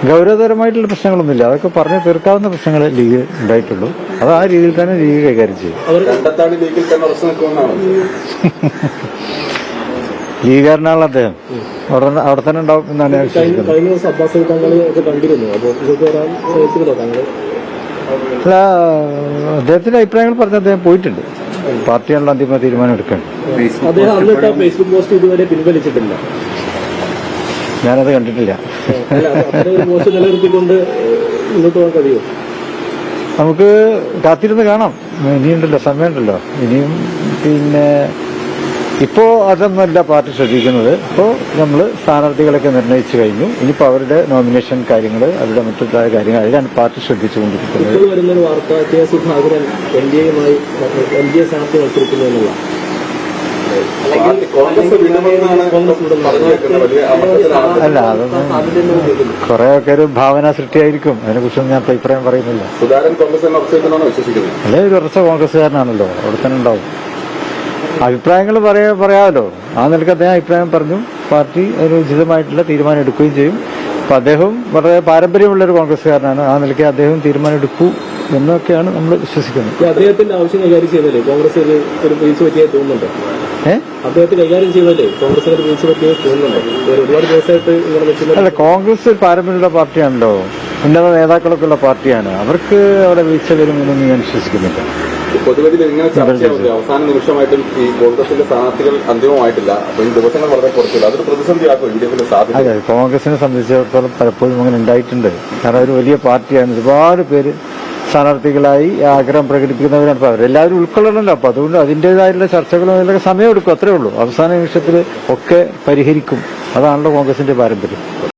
ഗൗരവതരമായിട്ടുള്ള പ്രശ്നങ്ങളൊന്നുമില്ല. അതൊക്കെ പറഞ്ഞു തീർക്കാവുന്ന പ്രശ്നങ്ങൾ ലീഗ് ഉണ്ടായിട്ടുള്ളൂ. അത് ആ രീതിയിൽ തന്നെ ലീഗ് കൈകാര്യം ചെയ്യും. ലീഗുകാരനാണല്ലോ അദ്ദേഹം. അവിടെ തന്നെ ഉണ്ടാവും എന്നാണ് ഞാൻ വിശ്വസിക്കുന്നത്. അല്ല, അദ്ദേഹത്തിന്റെ അഭിപ്രായങ്ങൾ പറഞ്ഞ് അദ്ദേഹം പോയിട്ടുണ്ട്. പാർട്ടിയാണല്ലോ അന്തിമ തീരുമാനം എടുക്കേണ്ടത്. ഞാനത് കണ്ടിട്ടില്ല. നമുക്ക് കാത്തിരുന്ന് കാണാം. ഇനിയുണ്ടല്ലോ, സമയമുണ്ടല്ലോ. ഇനിയും പിന്നെ ഇപ്പോ അതൊന്നുമല്ല പാർട്ടി ശ്രദ്ധിക്കുന്നത്. ഇപ്പോൾ നമ്മൾ സ്ഥാനാർത്ഥികളൊക്കെ നിർണയിച്ചു കഴിഞ്ഞു. ഇനിയിപ്പോൾ അവരുടെ നോമിനേഷൻ കാര്യങ്ങൾ, അവരുടെ മറ്റുള്ള കാര്യങ്ങൾ, അതിലാണ് പാർട്ടി ശ്രദ്ധിച്ചുകൊണ്ടിരിക്കുന്നത്. അല്ല, അതൊന്നും കുറെ ഒക്കെ ഒരു ഭാവന സൃഷ്ടിയായിരിക്കും. അതിനെക്കുറിച്ചൊന്നും ഞാൻ അഭിപ്രായം പറയുന്നില്ല. അല്ലെ, ഒരു ഉറച്ച കോൺഗ്രസ്സുകാരനാണല്ലോ, അവിടെ തന്നെ ഉണ്ടാവും. അഭിപ്രായങ്ങൾ പറയാമല്ലോ. ആ നിലക്ക് അദ്ദേഹം അഭിപ്രായം പറഞ്ഞു. പാർട്ടി ഒരു ഉചിതമായിട്ടുള്ള തീരുമാനം എടുക്കുകയും ചെയ്യും. അപ്പൊ അദ്ദേഹം വളരെ പാരമ്പര്യമുള്ള ഒരു കോൺഗ്രസ്സുകാരനാണ്. ആ നിലയ്ക്ക് അദ്ദേഹം തീരുമാനം എടുക്കൂ എന്നൊക്കെയാണ് നമ്മൾ വിശ്വസിക്കുന്നത്. അദ്ദേഹത്തിന്റെ ആവശ്യം കൈകാര്യം ചെയ്യുന്നതല്ലേ കോൺഗ്രസ് ഒരു വീഴ്ച പറ്റിയായി തോന്നുന്നുണ്ടോ? അദ്ദേഹത്തെ കൈകാര്യം ചെയ്യുന്നതല്ലേ കോൺഗ്രസ് ഒരു വീഴ്ച പറ്റിയായി തോന്നുന്നുണ്ടോ? ഒരുപാട് ദിവസമായിട്ട് അല്ല, കോൺഗ്രസ് ഒരു പാരമ്പര്യമുള്ള പാർട്ടിയാണല്ലോ. ഉന്നത നേതാക്കളൊക്കെ ഉള്ള പാർട്ടിയാണ്. അവർക്ക് അവിടെ വീഴ്ച വരുമെന്നൊന്നും ഞാൻ വിശ്വസിക്കുന്നില്ല. പൊതുവെ ഇങ്ങനെ ചർച്ചയാവുന്നത് അവസാന നിമിഷമായിട്ടും ഈ കോൺഗ്രസിന്റെ സ്ഥാനാർത്ഥികൾ അന്തിമമായിട്ടില്ല. അപ്പൊ ഈ ദിവസങ്ങൾ വളരെ കുറച്ചില്ല. അതൊരു പ്രതിസന്ധിയാക്കും എൽഡിഎഫിന്റെ സാധ്യത. അതെ, കോൺഗ്രസിനെ സംബന്ധിച്ചിടത്തോളം പലപ്പോഴും അങ്ങനെ ഉണ്ടായിട്ടുണ്ട്. കാരണം ഒരു വലിയ പാർട്ടിയാണ്. ഒരുപാട് പേര് സ്ഥാനാർത്ഥികളായി ആഗ്രഹം പ്രകടിപ്പിക്കുന്നവരാണ്. അപ്പോൾ അവരെല്ലാവരും ഉൾക്കൊള്ളണമല്ലോ. അപ്പോൾ അതുകൊണ്ട് അതിൻ്റെതായിട്ടുള്ള ചർച്ചകളും അതിലൊക്കെ സമയമെടുക്കും. അത്രേ ഉള്ളൂ. അവസാന നിമിഷത്തിൽ ഒക്കെ പരിഹരിക്കും. അതാണല്ലോ കോൺഗ്രസിന്റെ പാരമ്പര്യം.